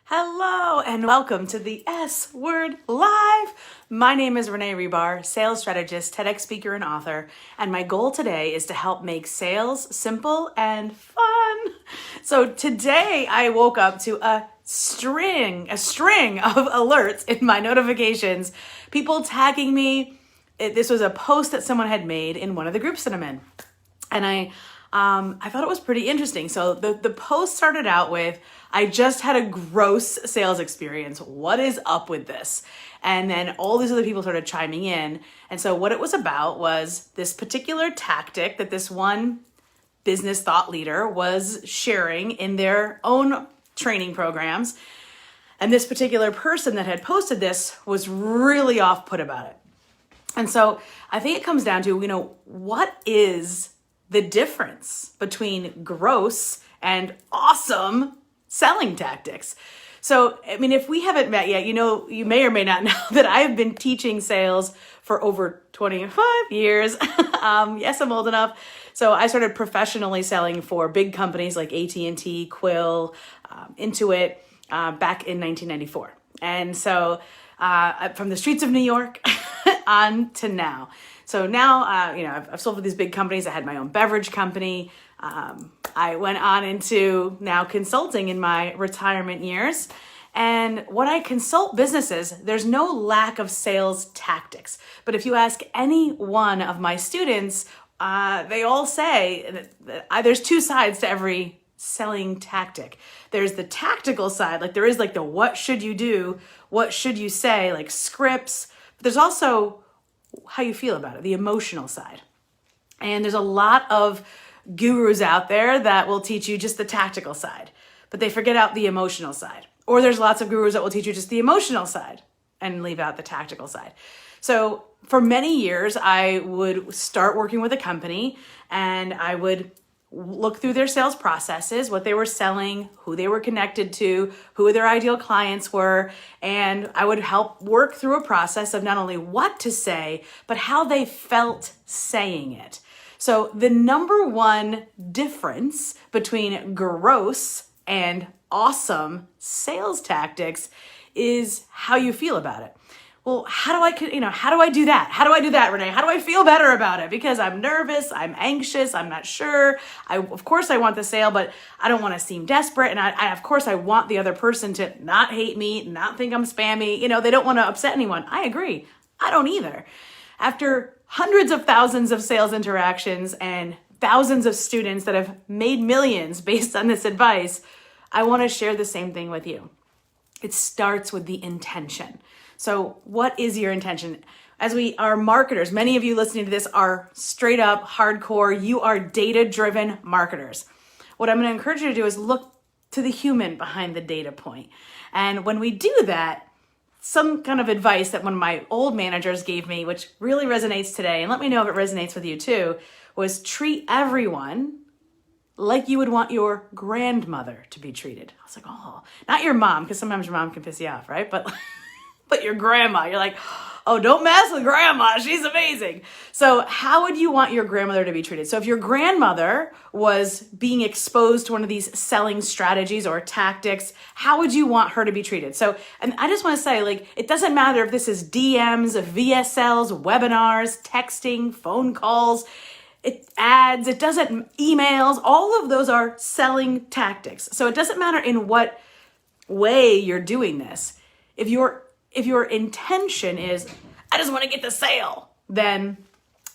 Hello and welcome to the S Word Live. My name is Renee Rebar, sales strategist, TEDx speaker, and author, and my goal today is to help make sales simple and fun. So today I woke up to a string of alerts in my notifications, people tagging me. This was a post that someone had made in one of the groups that I'm in, and I thought it was pretty interesting. So the post started out with, I just had a gross sales experience. What is up with this? And then all these other people started chiming in. And so what it was about was this particular tactic that this one business thought leader was sharing in their own training programs. And this particular person that had posted this was really off-put about it. And so I think it comes down to, what is the difference between gross and awesome selling tactics? So, if we haven't met yet, you may or may not know that I've been teaching sales for over 25 years. Yes, I'm old enough. So I started professionally selling for big companies like AT&T, Quill, Intuit, back in 1994. And so from the streets of New York on to now. So now, I've sold for these big companies. I had my own beverage company. I went on into now consulting in my retirement years. And when I consult businesses, there's no lack of sales tactics. But if you ask any one of my students, they all say that there's two sides to every selling tactic. There's the tactical side, like there is like the what should you do, what should you say, like scripts. But there's also how you feel about it, the emotional side. And there's a lot of gurus out there that will teach you just the tactical side, but they forget out the emotional side. Or there's lots of gurus that will teach you just the emotional side and leave out the tactical side. So for many years, I would start working with a company and I would look through their sales processes, what they were selling, who they were connected to, who their ideal clients were, and I would help work through a process of not only what to say, but how they felt saying it. So the number one difference between gross and awesome sales tactics is how you feel about it. Well, how do I do that? How do I do that, Renee? How do I feel better about it? Because I'm nervous, I'm anxious, I'm not sure. Of course I want the sale, but I don't want to seem desperate. And of course I want the other person to not hate me, not think I'm spammy. They don't want to upset anyone. I agree. I don't either. After hundreds of thousands of sales interactions and thousands of students that have made millions based on this advice, I want to share the same thing with you. It starts with the intention. So what is your intention? As we are marketers, many of you listening to this are straight up hardcore. You are data-driven marketers. What I'm going to encourage you to do is look to the human behind the data point. And when we do that, some kind of advice that one of my old managers gave me, which really resonates today, and let me know if it resonates with you too, was treat everyone like you would want your grandmother to be treated. I was like, oh, not your mom, because sometimes your mom can piss you off, right? But your grandma, you're like, oh, don't mess with grandma. She's amazing. So how would you want your grandmother to be treated? So if your grandmother was being exposed to one of these selling strategies or tactics, how would you want her to be treated? So, and I just want to say, it doesn't matter if this is DMs, VSLs, webinars, texting, phone calls, ads, emails, all of those are selling tactics. So it doesn't matter in what way you're doing this. If your intention is, I just want to get the sale, then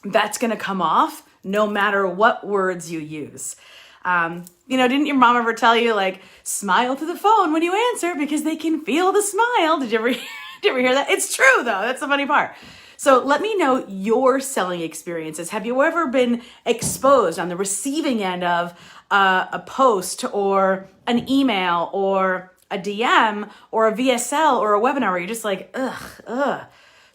that's going to come off no matter what words you use. Didn't your mom ever tell you, smile to the phone when you answer because they can feel the smile? Did you ever hear that? It's true, though. That's the funny part. So let me know your selling experiences. Have you ever been exposed on the receiving end of a post or an email or a DM or a VSL or a webinar where you're just like, ugh.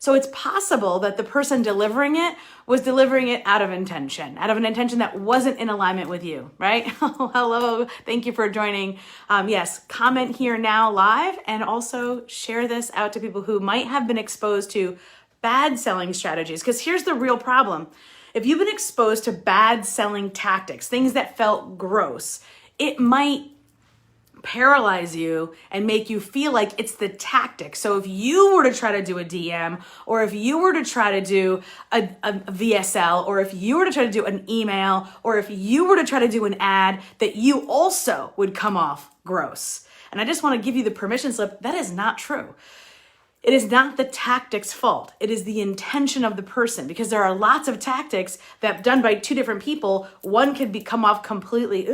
So it's possible that the person delivering it was delivering it out of an intention that wasn't in alignment with you, right? Hello, thank you for joining. Yes, comment here now live and also share this out to people who might have been exposed to bad selling strategies. Because here's the real problem. If you've been exposed to bad selling tactics, things that felt gross, it might paralyze you and make you feel like it's the tactic. So if you were to try to do a DM, or if you were to try to do a VSL, or if you were to try to do an email, or if you were to try to do an ad, that you also would come off gross. And I just want to give you the permission slip. That is not true. It is not the tactic's fault. It is the intention of the person, because there are lots of tactics that done by two different people, one could come off completely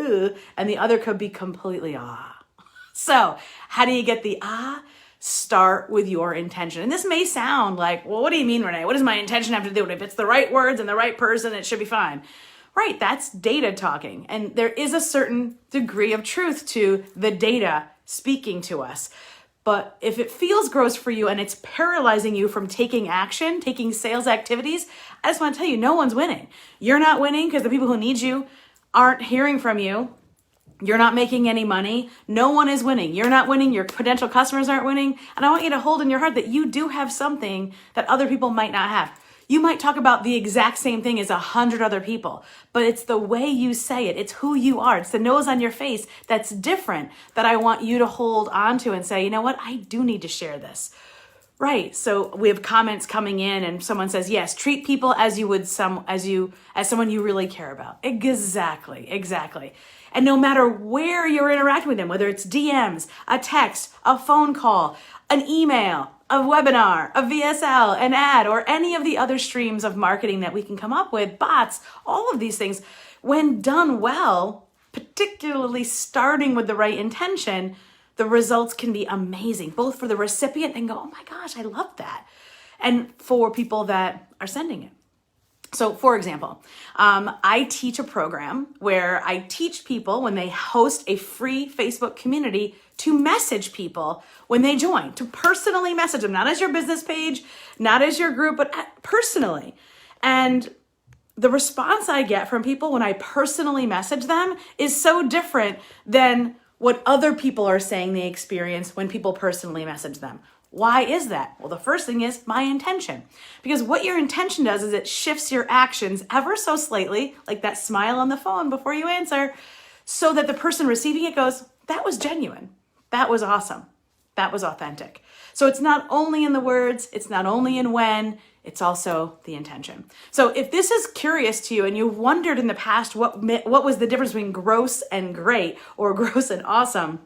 and the other could be completely ah. So how do you get the ah? Start with your intention. And this may sound like, well, what do you mean, Renee? What does my intention have to do with it? If it's the right words and the right person, it should be fine. Right, that's data talking. And there is a certain degree of truth to the data speaking to us. But if it feels gross for you and it's paralyzing you from taking action, taking sales activities, I just want to tell you, no one's winning. You're not winning because the people who need you aren't hearing from you. You're not making any money. No one is winning. You're not winning. Your potential customers aren't winning. And I want you to hold in your heart that you do have something that other people might not have. You might talk about the exact same thing as 100 other people, but it's the way you say it. It's who you are. It's the nose on your face that's different that I want you to hold on to and say, you know what? I do need to share this. Right. So we have comments coming in and someone says, yes, treat people as you would as someone you really care about. Exactly. And no matter where you're interacting with them, whether it's DMs, a text, a phone call, an email, a webinar, a VSL, an ad, or any of the other streams of marketing that we can come up with, bots, all of these things, when done well, particularly starting with the right intention, the results can be amazing, both for the recipient and go, oh my gosh, I love that, and for people that are sending it. So for example, I teach a program where I teach people when they host a free Facebook community to message people when they join, to personally message them, not as your business page, not as your group, but personally. And the response I get from people when I personally message them is so different than what other people are saying they experience when people personally message them. Why is that? Well, the first thing is my intention. Because what your intention does is it shifts your actions ever so slightly, like that smile on the phone before you answer, so that the person receiving it goes, that was genuine. That was awesome. That was authentic. So it's not only in the words, it's not only in when, it's also the intention. So if this is curious to you and you've wondered in the past what was the difference between gross and great or gross and awesome,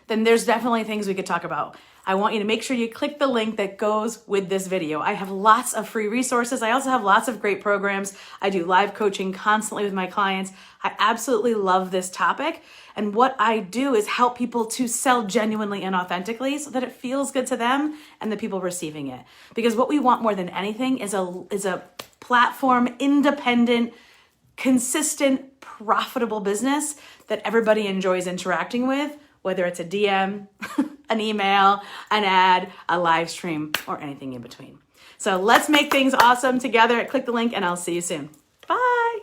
then there's definitely things we could talk about. I want you to make sure you click the link that goes with this video. I have lots of free resources. I also have lots of great programs. I do live coaching constantly with my clients. I absolutely love this topic. And what I do is help people to sell genuinely and authentically so that it feels good to them and the people receiving it. Because what we want more than anything is a platform, independent, consistent, profitable business that everybody enjoys interacting with, whether it's a DM, an email, an ad, a live stream, or anything in between. So let's make things awesome together. Click the link and I'll see you soon. Bye.